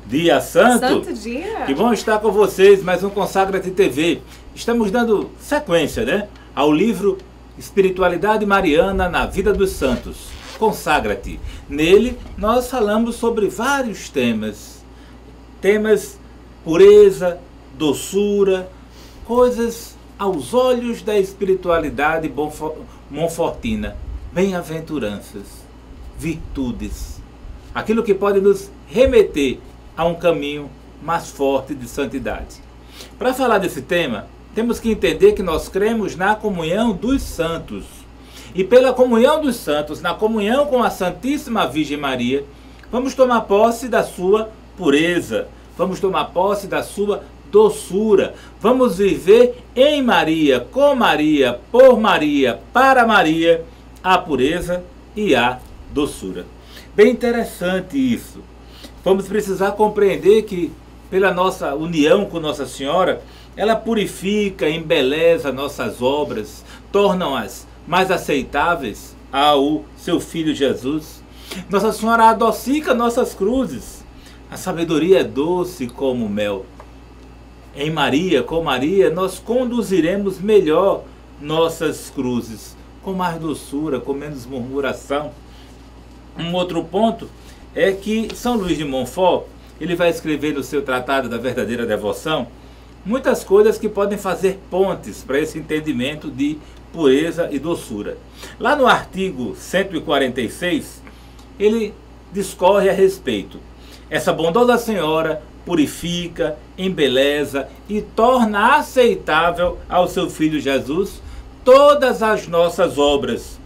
Dia Santo. Santo dia. Que bom estar com vocês, mais um Consagra-te TV. Estamos dando sequência, né, ao livro Espiritualidade Mariana na Vida dos Santos. Consagra-te. Nele nós falamos sobre vários temas. Temas pureza, doçura, coisas aos olhos da espiritualidade monfortina. Bem-aventuranças, virtudes. Aquilo que pode nos remeter a um caminho mais forte de santidade. Para falar desse tema, temos que entender que nós cremos na comunhão dos santos. E pela comunhão dos santos, na comunhão com a Santíssima Virgem Maria, vamos tomar posse da sua pureza, vamos tomar posse da sua doçura, vamos viver em Maria, com Maria, por Maria, para Maria, a pureza e a doçura. Bem interessante isso. Vamos precisar compreender que, pela nossa união com Nossa Senhora, ela purifica, embeleza nossas obras, tornam-as mais aceitáveis ao seu Filho Jesus. Nossa Senhora adocica nossas cruzes. A sabedoria é doce como mel. Em Maria, com Maria, nós conduziremos melhor nossas cruzes, com mais doçura, com menos murmuração. Um outro ponto é que São Luís de Montfort, ele vai escrever no seu Tratado da Verdadeira Devoção muitas coisas que podem fazer pontes para esse entendimento de pureza e doçura. Lá no artigo 146, ele discorre a respeito. Essa bondosa Senhora purifica, embeleza e torna aceitável ao seu Filho Jesus todas as nossas obras,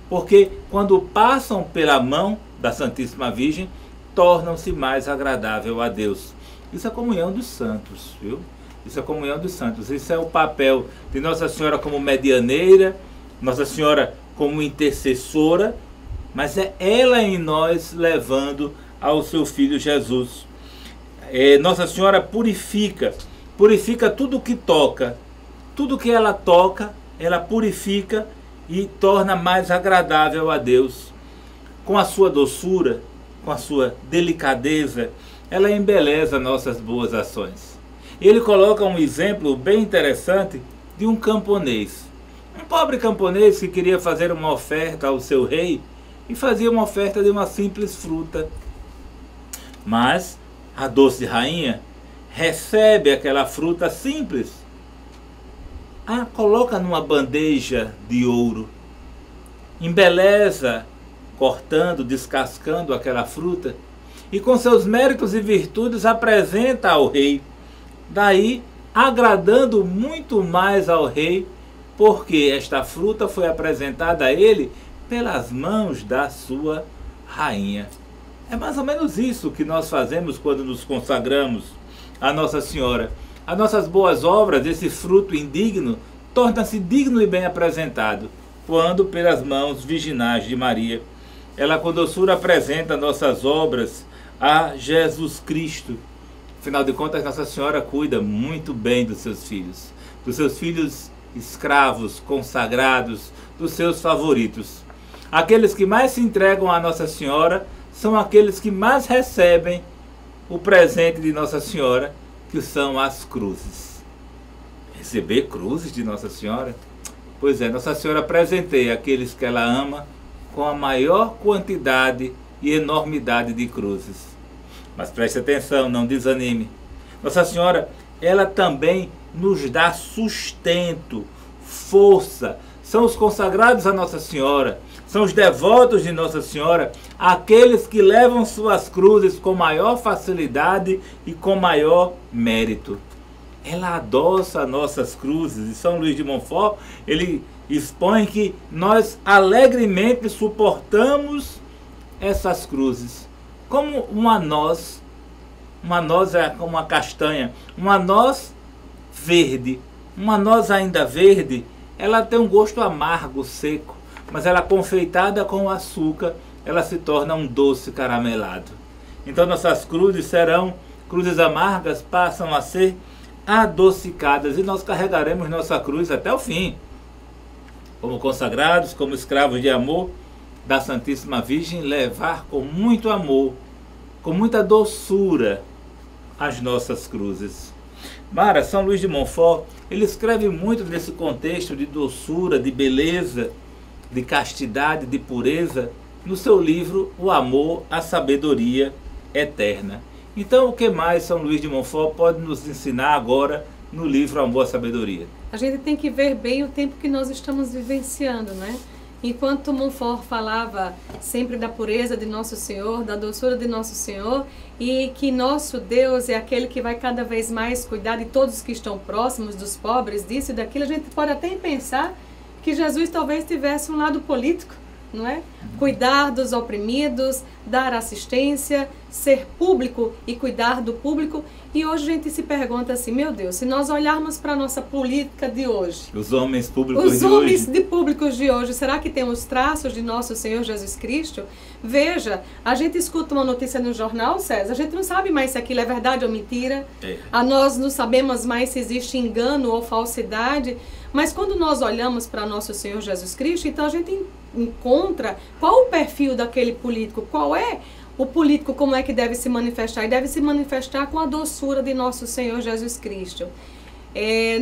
porque quando passam pela mão da Santíssima Virgem, tornam-se mais agradável a Deus. Isso é a comunhão dos santos, viu? Isso é a comunhão dos santos. Isso é o papel de Nossa Senhora como medianeira, Nossa Senhora como intercessora, mas é ela em nós levando ao seu Filho Jesus. Nossa Senhora purifica tudo que toca. Tudo que ela toca, ela purifica e torna mais agradável a Deus. Com a sua doçura, com a sua delicadeza, ela embeleza nossas boas ações. Ele coloca um exemplo bem interessante de um camponês. Um pobre camponês que queria fazer uma oferta ao seu rei e fazia uma oferta de uma simples fruta. Mas a doce rainha recebe aquela fruta simples, a coloca numa bandeja de ouro, embeleza, cortando, descascando aquela fruta, e com seus méritos e virtudes apresenta ao rei, daí agradando muito mais ao rei, porque esta fruta foi apresentada a ele pelas mãos da sua rainha. É mais ou menos isso que nós fazemos quando nos consagramos a Nossa Senhora. As nossas boas obras, esse fruto indigno, torna-se digno e bem apresentado, quando pelas mãos virginais de Maria. Ela com doçura apresenta nossas obras a Jesus Cristo. Afinal de contas, Nossa Senhora cuida muito bem dos seus filhos escravos, consagrados, dos seus favoritos. Aqueles que mais se entregam a Nossa Senhora são aqueles que mais recebem o presente de Nossa Senhora, que são as cruzes. Receber cruzes de Nossa Senhora? Pois é, Nossa Senhora presenteia aqueles que ela ama com a maior quantidade e enormidade de cruzes. Mas preste atenção, não desanime. Nossa Senhora, ela também nos dá sustento, força. São os consagrados a Nossa Senhora, são os devotos de Nossa Senhora, aqueles que levam suas cruzes com maior facilidade e com maior mérito. Ela adoça nossas cruzes. E São Luís de Montfort, ele expõe que nós alegremente suportamos essas cruzes. Como uma noz é como uma castanha, uma noz verde, uma noz ainda verde, ela tem um gosto amargo, seco, mas ela confeitada com açúcar, ela se torna um doce caramelado. Então nossas cruzes serão, cruzes amargas passam a ser adocicadas, e nós carregaremos nossa cruz até o fim, como consagrados, como escravos de amor da Santíssima Virgem, levar com muito amor, com muita doçura, as nossas cruzes. Mara, São Luís de Montfort, ele escreve muito nesse contexto de doçura, de beleza, de castidade, de pureza, no seu livro O Amor, a Sabedoria Eterna. Então, o que mais São Luís de Montfort pode nos ensinar agora no livro Amor, a Sabedoria? A gente tem que ver bem o tempo que nós estamos vivenciando, né? Enquanto Montfort falava sempre da pureza de Nosso Senhor, da doçura de Nosso Senhor, e que nosso Deus é aquele que vai cada vez mais cuidar de todos que estão próximos, dos pobres, disso e daquilo, a gente pode até pensar que Jesus talvez tivesse um lado político, não é? Cuidar dos oprimidos, dar assistência, ser público e cuidar do público. E hoje a gente se pergunta assim, meu Deus, se nós olharmos para a nossa política de hoje, os homens públicos os de homens hoje, de públicos de hoje, será que tem os traços de nosso Senhor Jesus Cristo? Veja, a gente escuta uma notícia no jornal, César, a gente não sabe mais se aquilo é verdade ou mentira, nós não sabemos mais se existe engano ou falsidade, mas quando nós olhamos para nosso Senhor Jesus Cristo, então a gente encontra qual o perfil daquele político, qual é o político, como é que deve se manifestar, e deve se manifestar com a doçura de nosso Senhor Jesus Cristo.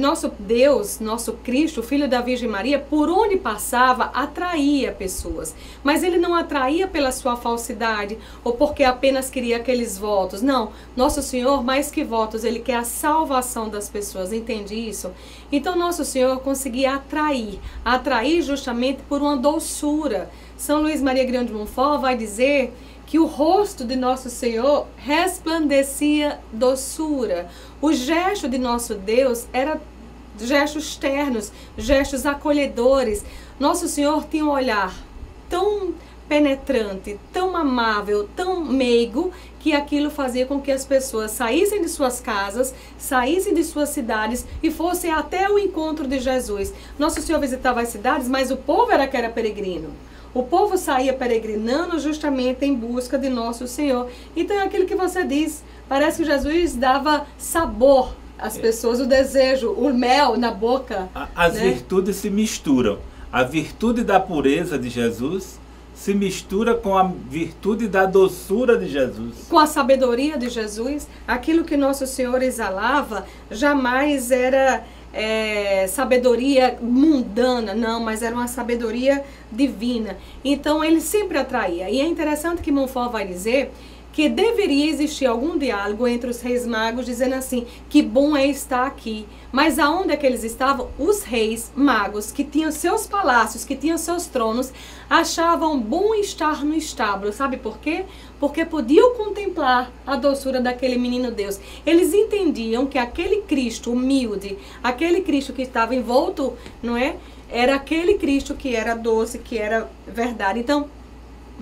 Nosso Deus, nosso Cristo, Filho da Virgem Maria, por onde passava, atraía pessoas. Mas ele não atraía pela sua falsidade ou porque apenas queria aqueles votos. Não, nosso Senhor, mais que votos, ele quer a salvação das pessoas, entende isso? Então nosso Senhor conseguia atrair justamente por uma doçura. São Luís Maria Grignion de Montfort vai dizer que o rosto de nosso Senhor resplandecia doçura. O gesto de nosso Deus era gestos ternos, gestos acolhedores. Nosso Senhor tinha um olhar tão penetrante, tão amável, tão meigo, que aquilo fazia com que as pessoas saíssem de suas casas, saíssem de suas cidades e fossem até o encontro de Jesus. Nosso Senhor visitava as cidades, mas o povo era que era peregrino. O povo saía peregrinando justamente em busca de nosso Senhor. Então é aquilo que você diz, parece que Jesus dava sabor às pessoas, o desejo, o mel na boca. As virtudes se misturam. A virtude da pureza de Jesus se mistura com a virtude da doçura de Jesus. Com a sabedoria de Jesus, aquilo que nosso Senhor exalava jamais era sabedoria mundana, não, mas era uma sabedoria divina. Então ele sempre atraía. E é interessante que Montfort vai dizer que deveria existir algum diálogo entre os reis magos, dizendo assim, que bom é estar aqui. Mas aonde é que eles estavam? Os reis magos, que tinham seus palácios, que tinham seus tronos, achavam bom estar no estábulo. Sabe por quê? Porque podiam contemplar a doçura daquele menino Deus. Eles entendiam que aquele Cristo humilde, aquele Cristo que estava envolto, não é? Era aquele Cristo que era doce, que era verdade. Então,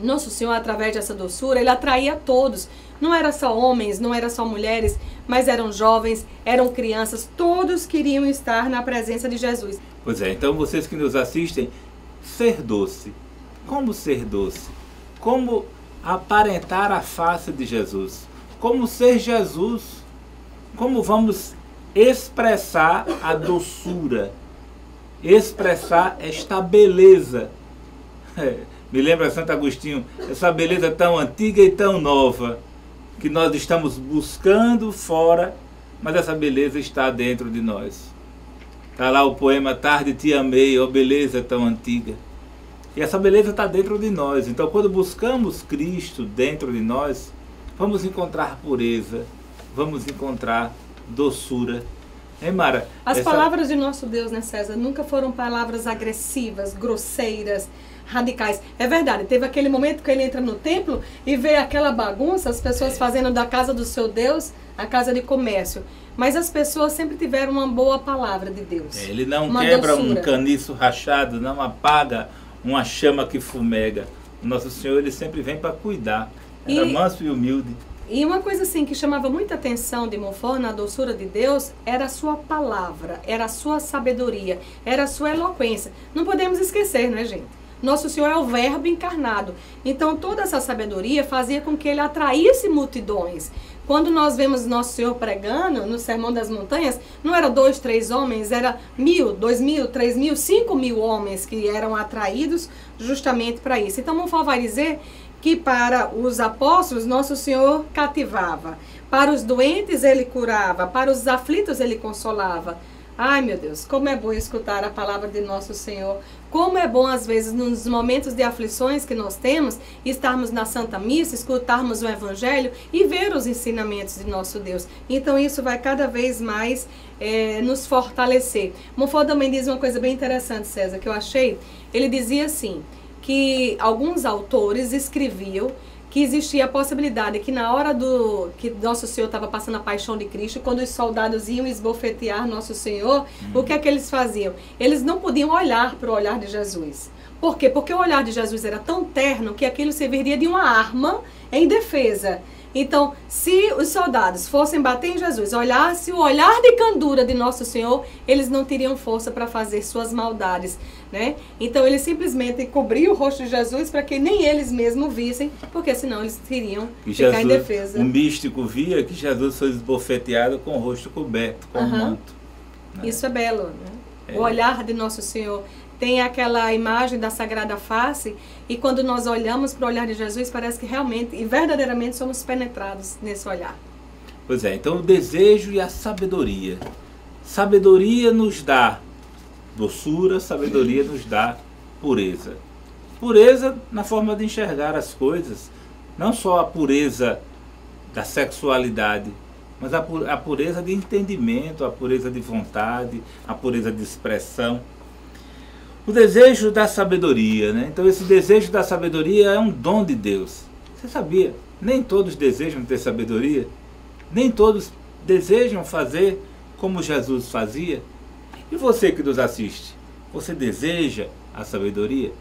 nosso Senhor, através dessa doçura, ele atraía todos. Não era só homens, não era só mulheres, mas eram jovens, eram crianças. Todos queriam estar na presença de Jesus. Pois é, então vocês que nos assistem, ser doce. Como ser doce? Como aparentar a face de Jesus? Como ser Jesus? Como vamos expressar a doçura? Expressar esta beleza? Me lembra Santo Agostinho, essa beleza tão antiga e tão nova, que nós estamos buscando fora, mas essa beleza está dentro de nós. Está lá o poema Tarde Te Amei, ó beleza tão antiga. E essa beleza está dentro de nós. Então quando buscamos Cristo dentro de nós, vamos encontrar pureza, vamos encontrar doçura. Hein, Mara? As palavras de nosso Deus, né, César, nunca foram palavras agressivas, grosseiras, radicais. É verdade, teve aquele momento que ele entra no templo e vê aquela bagunça, as pessoas fazendo da casa do seu Deus a casa de comércio. Mas as pessoas sempre tiveram uma boa palavra de Deus. Ele não quebra doçura. Um caniço rachado, não apaga uma chama que fumega. O nosso Senhor, ele sempre vem para cuidar. Era manso e humilde. E uma coisa assim que chamava muita atenção de Montfort na doçura de Deus era a sua palavra, era a sua sabedoria, era a sua eloquência. Não podemos esquecer, né, gente? Nosso Senhor é o Verbo encarnado. Então toda essa sabedoria fazia com que ele atraísse multidões. Quando nós vemos Nosso Senhor pregando no Sermão das Montanhas, não era 2, 3 homens, era 1.000, 2.000, 3.000, 5.000 homens que eram atraídos justamente para isso. Então, não vai dizer que para os apóstolos Nosso Senhor cativava, para os doentes Ele curava, para os aflitos Ele consolava. Ai, meu Deus, como é bom escutar a palavra de Nosso Senhor. Como é bom, às vezes, nos momentos de aflições que nós temos, estarmos na Santa Missa, escutarmos o Evangelho e ver os ensinamentos de nosso Deus. Então, isso vai cada vez mais nos fortalecer. Monfort também diz uma coisa bem interessante, César, que eu achei. Ele dizia assim, que alguns autores escreviam que existia a possibilidade que na hora que Nosso Senhor estava passando a paixão de Cristo, quando os soldados iam esbofetear Nosso Senhor, o que é que eles faziam? Eles não podiam olhar para o olhar de Jesus. Por quê? Porque o olhar de Jesus era tão terno que aquilo serviria de uma arma em defesa. Então, se os soldados fossem bater em Jesus, olhasse o olhar de candura de Nosso Senhor, eles não teriam força para fazer suas maldades, né? Então, ele simplesmente cobriu o rosto de Jesus para que nem eles mesmos vissem, porque senão eles teriam que ficar em defesa. O místico via que Jesus foi esbofeteado com o rosto coberto, com o manto. Né? Isso é belo, né? O olhar de Nosso Senhor. Tem aquela imagem da Sagrada Face, e quando nós olhamos para o olhar de Jesus, parece que realmente e verdadeiramente somos penetrados nesse olhar. Pois é, então o desejo e a sabedoria. Sabedoria nos dá doçura, sabedoria nos dá pureza. Pureza na forma de enxergar as coisas, não só a pureza da sexualidade, mas a pureza de entendimento, a pureza de vontade, a pureza de expressão. O desejo da sabedoria, né? Então esse desejo da sabedoria é um dom de Deus. Você sabia? Nem todos desejam ter sabedoria. Nem todos desejam fazer como Jesus fazia. E você que nos assiste, você deseja a sabedoria?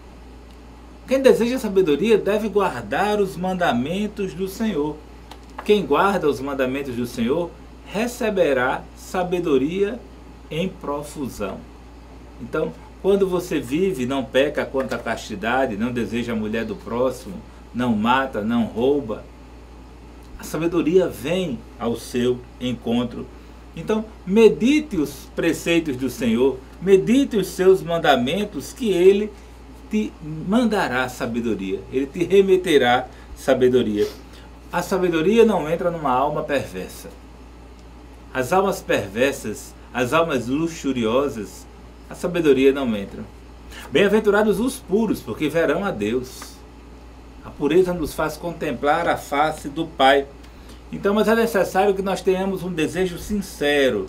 Quem deseja a sabedoria deve guardar os mandamentos do Senhor. Quem guarda os mandamentos do Senhor receberá sabedoria em profusão. Então, quando você vive, não peca contra a castidade, não deseja a mulher do próximo, não mata, não rouba, a sabedoria vem ao seu encontro. Então, medite os preceitos do Senhor, medite os seus mandamentos, que Ele te mandará sabedoria, Ele te remeterá sabedoria. A sabedoria não entra numa alma perversa. As almas perversas, as almas luxuriosas, a sabedoria não entra. Bem-aventurados os puros, porque verão a Deus. A pureza nos faz contemplar a face do Pai. Então, mas é necessário que nós tenhamos um desejo sincero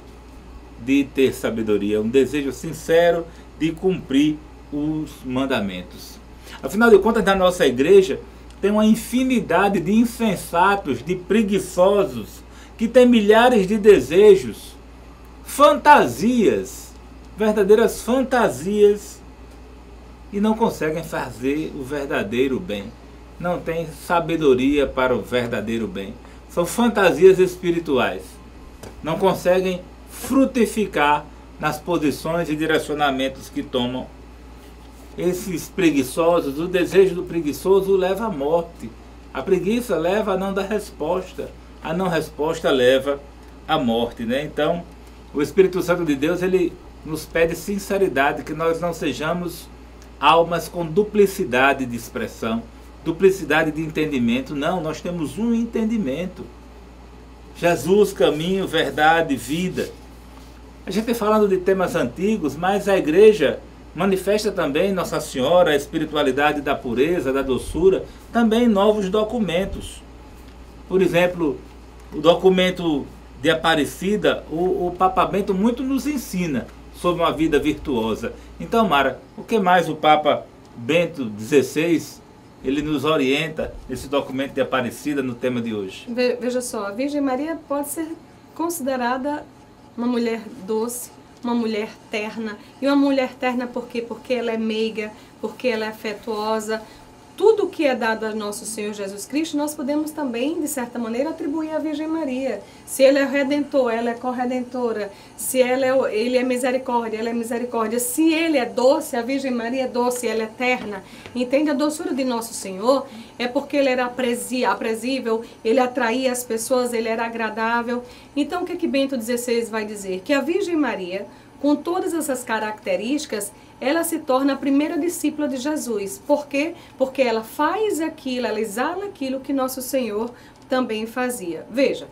de ter sabedoria, um desejo sincero de cumprir os mandamentos. Afinal de contas, na nossa igreja tem uma infinidade de insensatos, de preguiçosos, que têm milhares de desejos, fantasias, verdadeiras fantasias, e não conseguem fazer o verdadeiro bem. Não tem sabedoria para o verdadeiro bem. São fantasias espirituais. Não conseguem frutificar nas posições e direcionamentos que tomam. Esses preguiçosos, o desejo do preguiçoso leva à morte. A preguiça leva a não dar resposta. A não resposta leva à morte, né? Então, o Espírito Santo de Deus, ele nos pede sinceridade, que nós não sejamos almas com duplicidade de expressão, duplicidade de entendimento. Não, nós temos um entendimento. Jesus, caminho, verdade, vida. A gente está falando de temas antigos, mas a igreja manifesta também Nossa Senhora, a espiritualidade da pureza, da doçura, também em novos documentos. Por exemplo, o documento de Aparecida, o Papa Bento muito nos ensina sobre uma vida virtuosa. Então, Mara, o que mais o Papa Bento XVI, ele nos orienta nesse documento de Aparecida no tema de hoje? Veja só, a Virgem Maria pode ser considerada uma mulher doce, uma mulher terna. E uma mulher terna por quê? Porque ela é meiga, porque ela é afetuosa. tudo que é dado a nosso Senhor Jesus Cristo, nós podemos também, de certa maneira, atribuir à Virgem Maria. Se Ele é Redentor, ela é corredentora. Se Ele é misericórdia, ela é misericórdia. Se Ele é doce, a Virgem Maria é doce, ela é eterna. Entende? A doçura de nosso Senhor é porque Ele era aprazível, Ele atraía as pessoas, Ele era agradável. Então, o que Bento XVI vai dizer? Que a Virgem Maria, com todas essas características, ela se torna a primeira discípula de Jesus. Por quê? Porque ela faz aquilo, ela exala aquilo que nosso Senhor também fazia. Veja,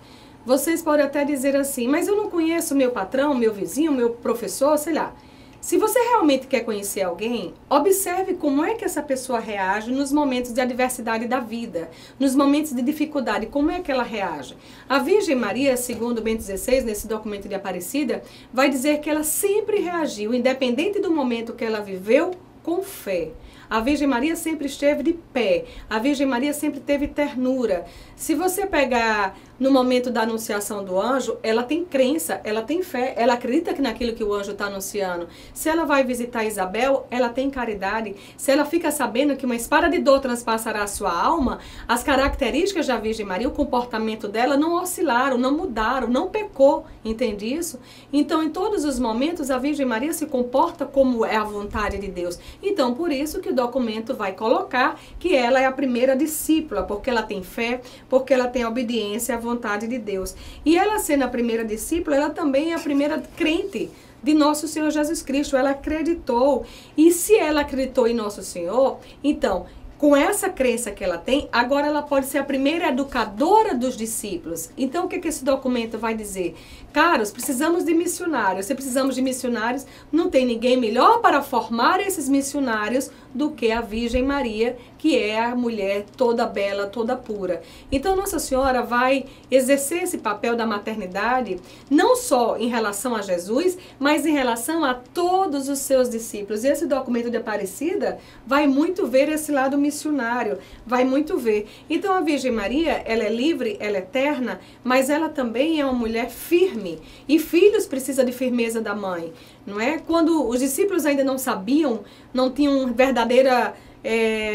vocês podem até dizer assim, mas eu não conheço meu patrão, meu vizinho, meu professor, sei lá. Se você realmente quer conhecer alguém, observe como é que essa pessoa reage nos momentos de adversidade da vida, nos momentos de dificuldade, como é que ela reage. A Virgem Maria, segundo Bento XVI, nesse documento de Aparecida, vai dizer que ela sempre reagiu, independente do momento que ela viveu, com fé. A Virgem Maria sempre esteve de pé, a Virgem Maria sempre teve ternura. Se você pegar no momento da anunciação do anjo, ela tem crença, ela tem fé, ela acredita que naquilo que o anjo está anunciando. Se ela vai visitar Isabel, ela tem caridade. Se ela fica sabendo que uma espada de dor transpassará a sua alma, as características da Virgem Maria, o comportamento dela não oscilaram, não mudaram, não pecou, entende isso? Então, em todos os momentos, a Virgem Maria se comporta como é a vontade de Deus. Então, por isso que o documento vai colocar que ela é a primeira discípula, porque ela tem fé, porque ela tem obediência à vontade de Deus. E ela sendo a primeira discípula, ela também é a primeira crente de nosso Senhor Jesus Cristo. Ela acreditou. E se ela acreditou em nosso Senhor, então, com essa crença que ela tem, agora ela pode ser a primeira educadora dos discípulos. Então, o que esse documento vai dizer? Caros, precisamos de missionários. Se precisamos de missionários, não tem ninguém melhor para formar esses missionários do que a Virgem Maria, que é a mulher toda bela, toda pura. Então, Nossa Senhora vai exercer esse papel da maternidade, não só em relação a Jesus, mas em relação a todos os seus discípulos. E esse documento de Aparecida vai muito ver esse lado missionário, vai muito ver. Então, a Virgem Maria, ela é livre, ela é eterna, mas ela também é uma mulher firme. E filhos precisam de firmeza da mãe, não é? Quando os discípulos ainda não sabiam, não tinham verdadeiro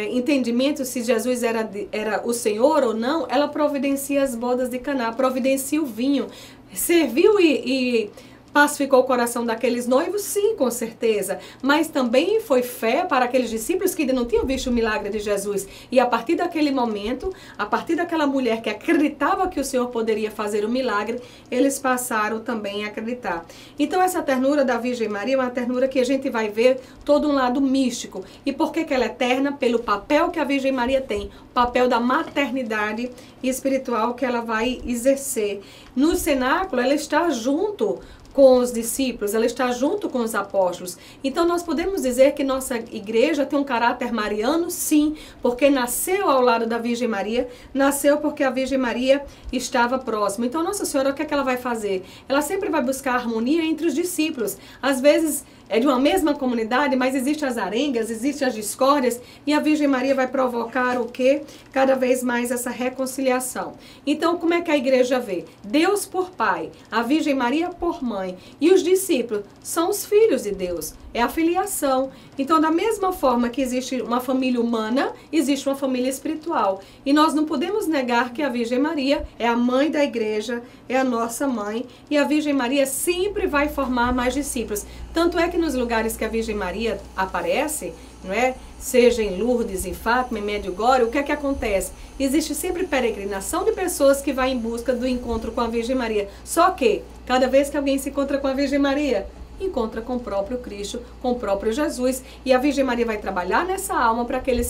entendimento se Jesus era o Senhor ou não, ela providencia as bodas de Caná, providencia o vinho, serviu e pacificou o coração daqueles noivos? Sim, com certeza. Mas também foi fé para aqueles discípulos que ainda não tinham visto o milagre de Jesus. E a partir daquele momento, a partir daquela mulher que acreditava que o Senhor poderia fazer o milagre, eles passaram também a acreditar. Então essa ternura da Virgem Maria é uma ternura que a gente vai ver todo um lado místico. E por que ela é eterna? Pelo papel que a Virgem Maria tem, o papel da maternidade espiritual que ela vai exercer. No cenáculo, ela está junto com os discípulos, ela está junto com os apóstolos. Então nós podemos dizer que nossa igreja tem um caráter mariano, sim, porque nasceu ao lado da Virgem Maria, nasceu porque a Virgem Maria estava próxima. Então Nossa Senhora, o que é que ela vai fazer? Ela sempre vai buscar harmonia entre os discípulos. Às vezes é de uma mesma comunidade, mas existem as arengas, existem as discórdias, e a Virgem Maria vai provocar o quê? Cada vez mais essa reconciliação. Então, como é que a igreja vê? Deus por pai, a Virgem Maria por mãe, e os discípulos são os filhos de Deus. É a filiação. Então, da mesma forma que existe uma família humana, existe uma família espiritual. E nós não podemos negar que a Virgem Maria é a mãe da igreja, é a nossa mãe, e a Virgem Maria sempre vai formar mais discípulos. Tanto é que nos lugares que a Virgem Maria aparece, não é? Seja em Lourdes, em Fátima, em Medjugorje, o que é que acontece? Existe sempre peregrinação de pessoas que vai em busca do encontro com a Virgem Maria. Só que, cada vez que alguém se encontra com a Virgem Maria, encontra com o próprio Cristo, com o próprio Jesus. E a Virgem Maria vai trabalhar nessa alma para que ele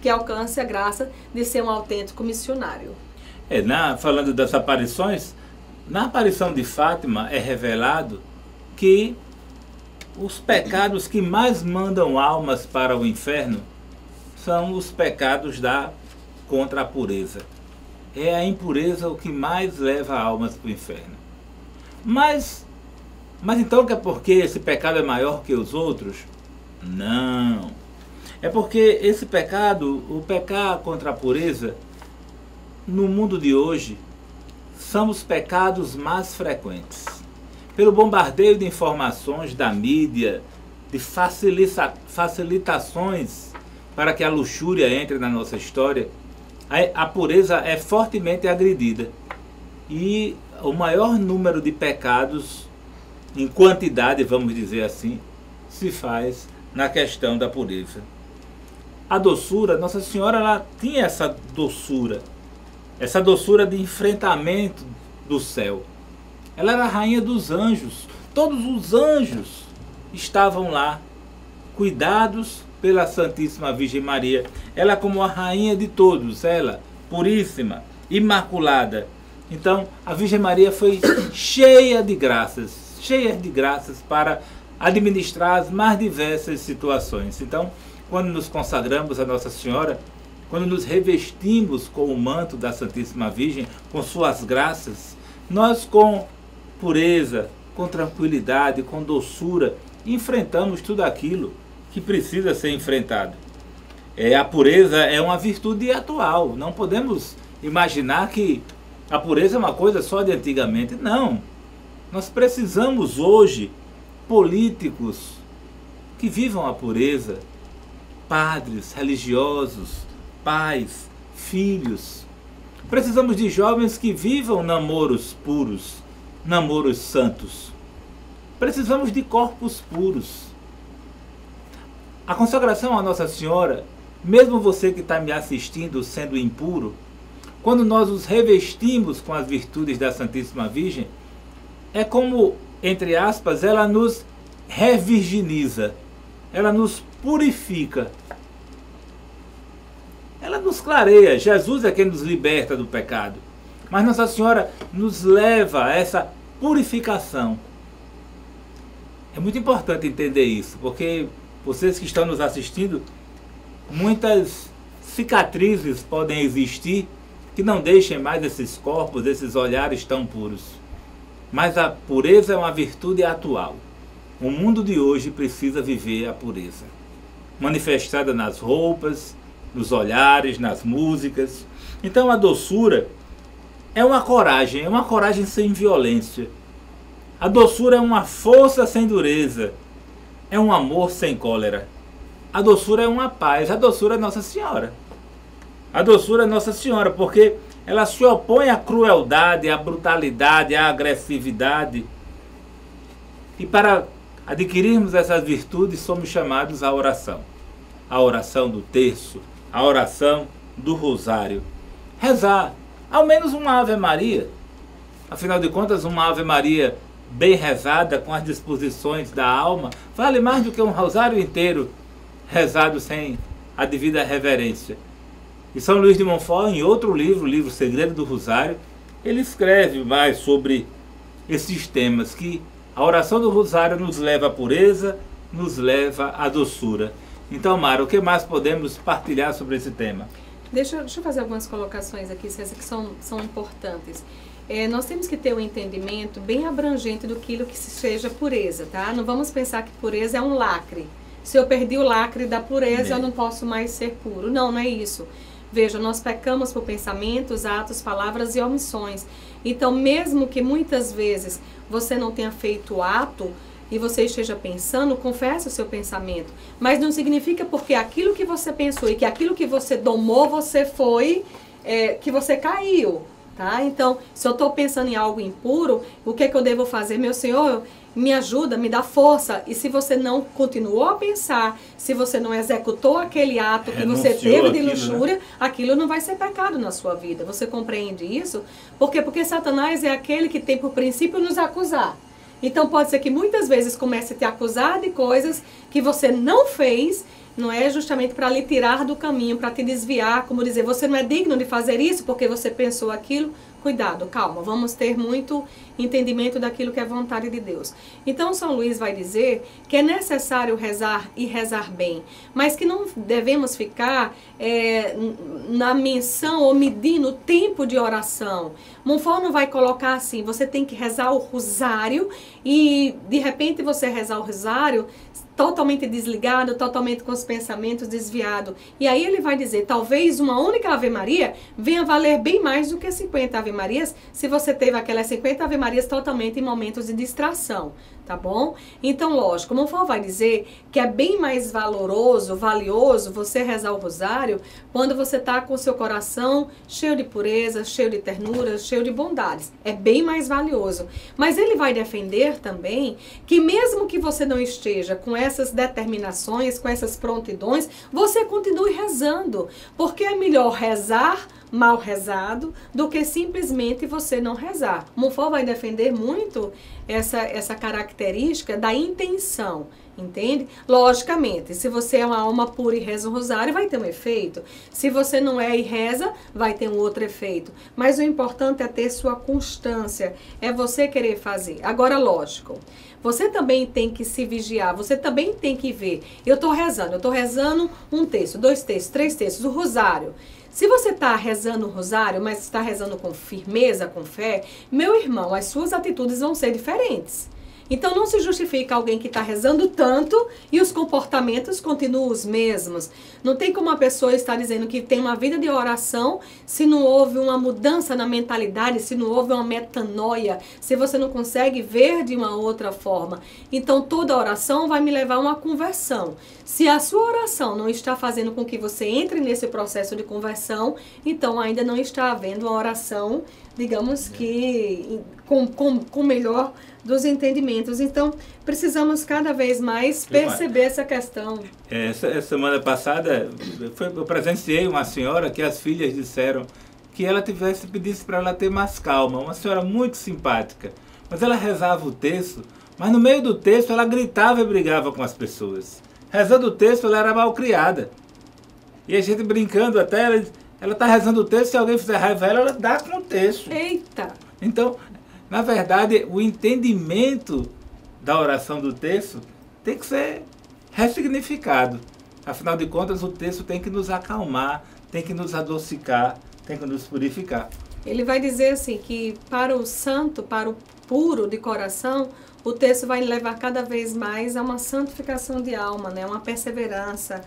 que alcance a graça de ser um autêntico missionário. Falando das aparições, na aparição de Fátima é revelado que os pecados que mais mandam almas para o inferno são os pecados contra a pureza. É a impureza o que mais leva almas para o inferno. Mas então é porque esse pecado é maior que os outros? Não. É porque esse pecado, o pecar contra a pureza, no mundo de hoje, são os pecados mais frequentes. Pelo bombardeio de informações da mídia, de facilitações para que a luxúria entre na nossa história, a pureza é fortemente agredida. E o maior número de pecados, em quantidade, vamos dizer assim, se faz na questão da pureza. A doçura, Nossa Senhora, ela tinha essa doçura de enfrentamento do céu. Ela era a rainha dos anjos. Todos os anjos estavam lá, cuidados pela Santíssima Virgem Maria. Ela como a rainha de todos, ela puríssima, imaculada. Então a Virgem Maria foi cheia de graças para administrar as mais diversas situações. Então, quando nos consagramos a Nossa Senhora, quando nos revestimos com o manto da Santíssima Virgem, com suas graças, nós com pureza, com tranquilidade, com doçura, enfrentamos tudo aquilo que precisa ser enfrentado. A pureza é uma virtude atual. Não podemos imaginar que a pureza é uma coisa só de antigamente. Não. Nós precisamos hoje políticos que vivam a pureza, padres, religiosos, pais, filhos. Precisamos de jovens que vivam namoros puros, namoros santos. Precisamos de corpos puros. A consagração à Nossa Senhora, mesmo você que está me assistindo sendo impuro, quando nós os revestimos com as virtudes da Santíssima Virgem, é como, entre aspas, ela nos revirginiza, ela nos purifica, ela nos clareia. Jesus é quem nos liberta do pecado, mas Nossa Senhora nos leva a essa purificação. É muito importante entender isso, porque vocês que estão nos assistindo, muitas cicatrizes podem existir que não deixem mais esses corpos, esses olhares tão puros. Mas a pureza é uma virtude atual. O mundo de hoje precisa viver a pureza, manifestada nas roupas, nos olhares, nas músicas. Então a doçura é uma coragem sem violência. A doçura é uma força sem dureza, é um amor sem cólera. A doçura é uma paz, a doçura é Nossa Senhora. A doçura é Nossa Senhora, porque ela se opõe à crueldade, à brutalidade, à agressividade. E para adquirirmos essas virtudes, somos chamados à oração. A oração do terço, a oração do rosário. Rezar, ao menos uma Ave Maria. Afinal de contas, uma Ave Maria bem rezada, com as disposições da alma, vale mais do que um rosário inteiro rezado sem a devida reverência. E São Luís de Montfort, em outro livro, o livro Segredo do Rosário, ele escreve mais sobre esses temas, que a oração do Rosário nos leva à pureza, nos leva à doçura. Então, Mara, o que mais podemos partilhar sobre esse tema? Deixa eu fazer algumas colocações aqui, César, que são importantes. Nós temos que ter um entendimento bem abrangente do que seja pureza, tá? Não vamos pensar que pureza é um lacre. Se eu perdi o lacre da pureza, eu não posso mais ser puro. Não, não é isso. Veja, nós pecamos por pensamentos, atos, palavras e omissões. Então, mesmo que muitas vezes você não tenha feito o ato e você esteja pensando, confesse o seu pensamento. Mas não significa porque aquilo que você pensou e que aquilo que você domou, você foi, que você caiu. Tá? Então, se eu estou pensando em algo impuro, o que é que eu devo fazer? Meu Senhor, me ajuda, me dá força. E se você não continuou a pensar, se você não executou aquele ato que você teve de luxúria, aquilo não vai ser pecado na sua vida. Você compreende isso? Por quê? Porque Satanás é aquele que tem por princípio nos acusar. Então pode ser que muitas vezes comece a te acusar de coisas que você não fez, não é justamente para lhe tirar do caminho, para te desviar, como dizer, você não é digno de fazer isso porque você pensou aquilo. Cuidado, calma, vamos ter muito entendimento daquilo que é vontade de Deus. Então São Luís vai dizer que é necessário rezar e rezar bem, mas que não devemos ficar na menção ou medindo o tempo de oração. Montfort não vai colocar assim, você tem que rezar o rosário e de repente você rezar o rosário totalmente desligado, totalmente com os pensamentos desviados. E aí ele vai dizer, talvez uma única Ave Maria venha valer bem mais do que 50 Ave Marias, se você teve aquelas 50 Ave Marias totalmente em momentos de distração. Tá bom? Então, lógico, o Monfort vai dizer que é bem mais valioso você rezar o rosário quando você está com o seu coração cheio de pureza, cheio de ternura, cheio de bondades. É bem mais valioso. Mas ele vai defender também que mesmo que você não esteja com essas determinações, com essas prontidões, você continue rezando. Porque é melhor rezar mal rezado do que simplesmente você não rezar. Monfort vai defender muito essa característica da intenção, entende? Logicamente, se você é uma alma pura e reza um rosário, vai ter um efeito. Se você não é e reza, vai ter um outro efeito. Mas o importante é ter sua constância, é você querer fazer. Agora, lógico, você também tem que se vigiar, você também tem que ver. Eu estou rezando um texto, 2 textos, 3 textos, o rosário. Se você está rezando o rosário, mas está rezando com firmeza, com fé, meu irmão, as suas atitudes vão ser diferentes. Então não se justifica alguém que está rezando tanto e os comportamentos continuam os mesmos. Não tem como a pessoa estar dizendo que tem uma vida de oração se não houve uma mudança na mentalidade, se não houve uma metanoia, se você não consegue ver de uma outra forma. Então toda oração vai me levar a uma conversão. Se a sua oração não está fazendo com que você entre nesse processo de conversão, então ainda não está havendo uma oração, digamos que com melhor dos entendimentos. Então, precisamos cada vez mais perceber essa questão. Essa semana passada, eu presenciei uma senhora que as filhas disseram que ela pedisse para ela ter mais calma. Uma senhora muito simpática. Mas ela rezava o texto, mas no meio do texto ela gritava e brigava com as pessoas. Rezando o texto, ela era mal criada. E a gente brincando até, ela está rezando o texto, se alguém fizer raiva ela dá com o texto. Eita! Então, na verdade, o entendimento da oração do texto tem que ser ressignificado. Afinal de contas, o texto tem que nos acalmar, tem que nos adocicar, tem que nos purificar. Ele vai dizer assim que para o santo, para o puro de coração, o texto vai levar cada vez mais a uma santificação de alma, né? Uma perseverança.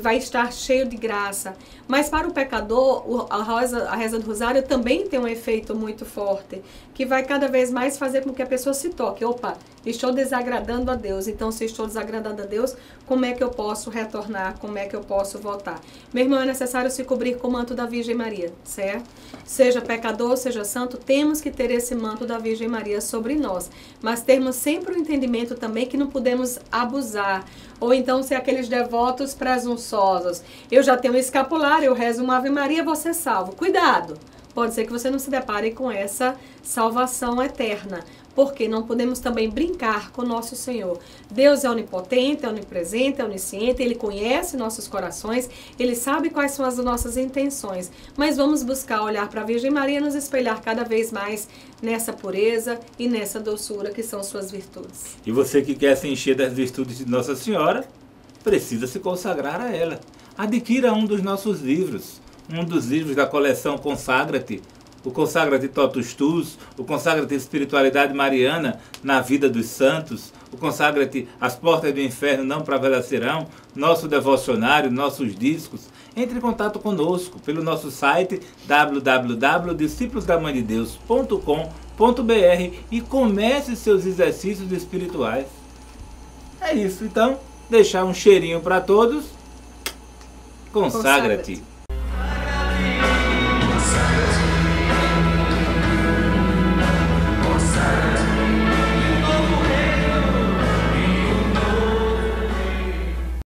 Vai estar cheio de graça. Mas para o pecador, a reza do rosário também tem um efeito muito forte, que vai cada vez mais fazer com que a pessoa se toque. Opa, estou desagradando a Deus. Então, se estou desagradando a Deus, como é que eu posso retornar? Como é que eu posso voltar? Meu irmão, é necessário se cobrir com o manto da Virgem Maria, certo? Seja pecador, seja santo, temos que ter esse manto da Virgem Maria sobre nós. Mas termos sempre o entendimento também que não podemos abusar. Ou então ser aqueles devotos presunçosos. Eu já tenho um escapulário, eu rezo uma Ave Maria, vou ser salvo. Cuidado! Pode ser que você não se depare com essa salvação eterna. Porque não podemos também brincar com nosso Senhor. Deus é onipotente, é onipresente, é onisciente, Ele conhece nossos corações, Ele sabe quais são as nossas intenções. Mas vamos buscar olhar para a Virgem Maria e nos espelhar cada vez mais nessa pureza e nessa doçura que são suas virtudes. E você que quer se encher das virtudes de Nossa Senhora, precisa se consagrar a ela. Adquira um dos nossos livros, um dos livros da coleção Consagra-te, o Consagra-te Totus Tuus, o Consagra-te Espiritualidade Mariana na Vida dos Santos, o Consagra-te As Portas do Inferno Não Prevalecerão, nosso devocionário, nossos discos. Entre em contato conosco pelo nosso site www.disciplosdamandedeus.com.br e comece seus exercícios espirituais. É isso, então, deixar um cheirinho para todos. Consagra-te.